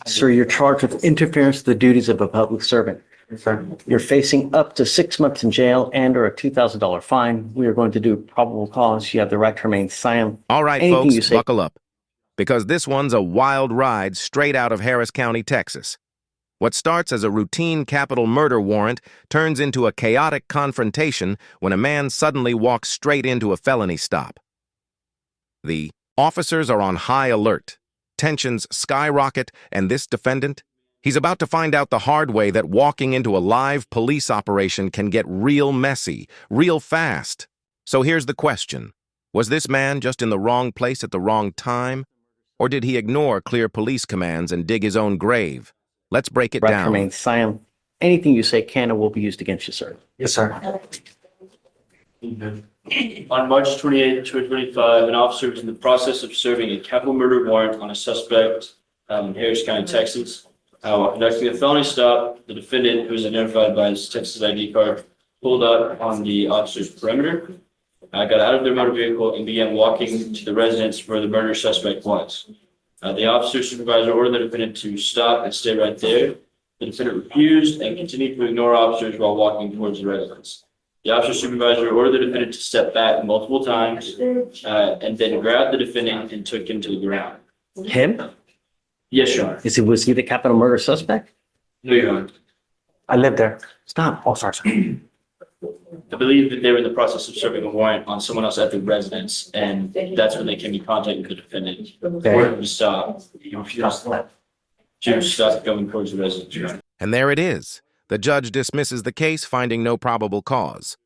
Sir, you're charged with interference with the duties of a public servant. Sir. You're facing up to 6 months in jail and or a $2,000 fine. We are going to do probable cause. You have the right to remain silent. All right, Anything you folks, say. buckle up, because this one's a wild ride straight out of Harris County, Texas. What starts as a routine capital murder warrant turns into a chaotic confrontation when a man suddenly walks straight into a felony stop. The officers are on high alert. Tensions skyrocket, and this defendant, he's about to find out the hard way that walking into a live police operation can get real messy, real fast. So here's the question. Was this man just in the wrong place at the wrong time? Or did he ignore clear police commands and dig his own grave? Let's break it Right to down. remain silent. Anything you say can and will be used against you, sir. Yes, sir. On March 28, 2025, an officer was in the process of serving a capital murder warrant on a suspect in Harris County, Texas. While conducting a felony stop, the defendant, who was identified by his Texas ID card, pulled up on the officer's perimeter, got out of their motor vehicle, and began walking to the residence where the murder suspect was. The officer's supervisor ordered the defendant to stop and stay right there. The defendant refused and continued to ignore officers while walking towards the residence. The officer's supervisor ordered the defendant to step back multiple times and then grabbed the defendant and took him to the ground. Him? Yes, Your Honor. Was he the capital murder suspect? No, Your Honor. I live there. Stop. Oh, sorry, sir. I believe that they were in the process of serving a warrant on someone else at the residence, and that's when they came in contact with the defendant. Ordered him to stop. He refused to stop going towards the residence, Your Honor. And there it is. The judge dismisses the case, finding no probable cause.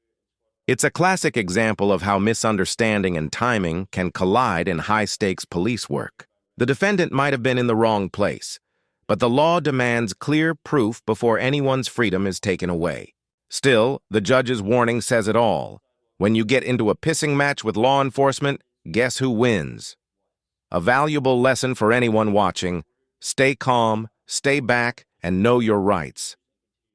It's a classic example of how misunderstanding and timing can collide in high-stakes police work. The defendant might have been in the wrong place, but the law demands clear proof before anyone's freedom is taken away. Still, the judge's warning says it all. When you get into a pissing match with law enforcement, guess who wins? A valuable lesson for anyone watching: stay calm, stay back, and know your rights.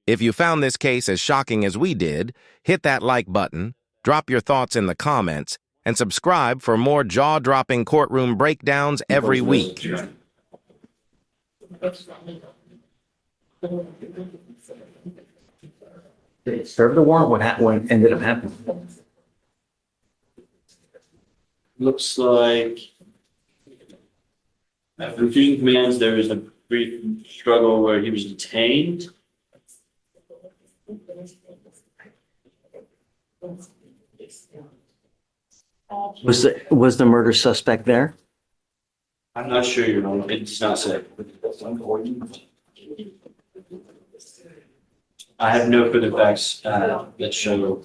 If you found this case as shocking as we did, hit that like button, drop your thoughts in the comments, and subscribe for more jaw-dropping courtroom breakdowns every week. Did it serve the warrant? What ended up happening? Looks like after refusing commands, there was a brief struggle where he was detained. Was the murder suspect there? I'm not sure, Your Honor. It does not say. I have no further facts that show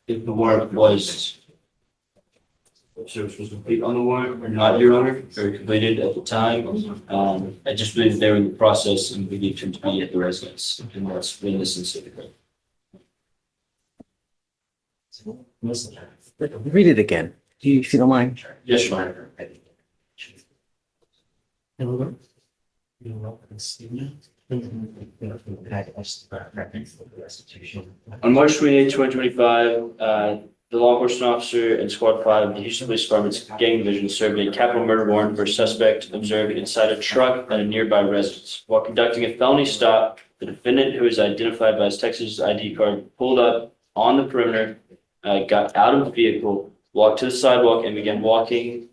if the warrant was service was complete on the warrant or not, Your Honor, or completed at the time. I just believe they were in the process and believed him to be at the residence, and that's when this incident occurred. Read it again, if you don't mind. Yes, Your Honor. On March 28, 2025, the law enforcement officer and Squad 5 of the Houston Police Department's Gang Division served a capital murder warrant for a suspect observed inside a truck at a nearby residence. While conducting a felony stop, the defendant, who is identified by his Texas ID card, pulled up on the perimeter, got out of the vehicle, walked to the sidewalk, and began walking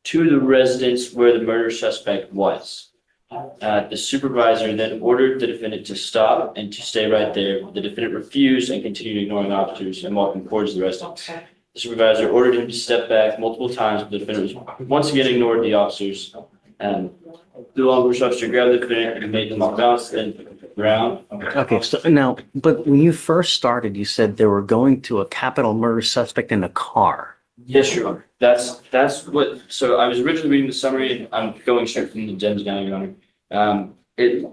to the residence where the murder suspect was. The supervisor then ordered the defendant to stop and to stay right there. The defendant refused and continued ignoring officers and walking towards the residence. The supervisor ordered him to step back multiple times, but the defendant was once again ignored the officers. The law enforcement officer grabbed the defendant and made them off balance and took him to the ground. Okay, so now, but when you first started, you said they were going to a capital murder suspect in a car. Yes, Your Honor. That's what. So I was originally reading the summary, and I'm going straight from the Dems down, Your Honor. It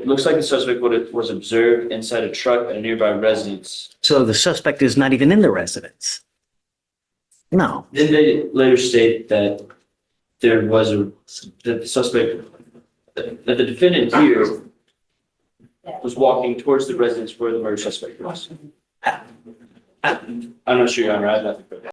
looks like the suspect was observed inside a truck at a nearby residence. So the suspect is not even in the residence. No. Then they later state that there was that the suspect, that the defendant here was walking towards the residence where the murder suspect was. I'm not sure, Your Honor. I have nothing further.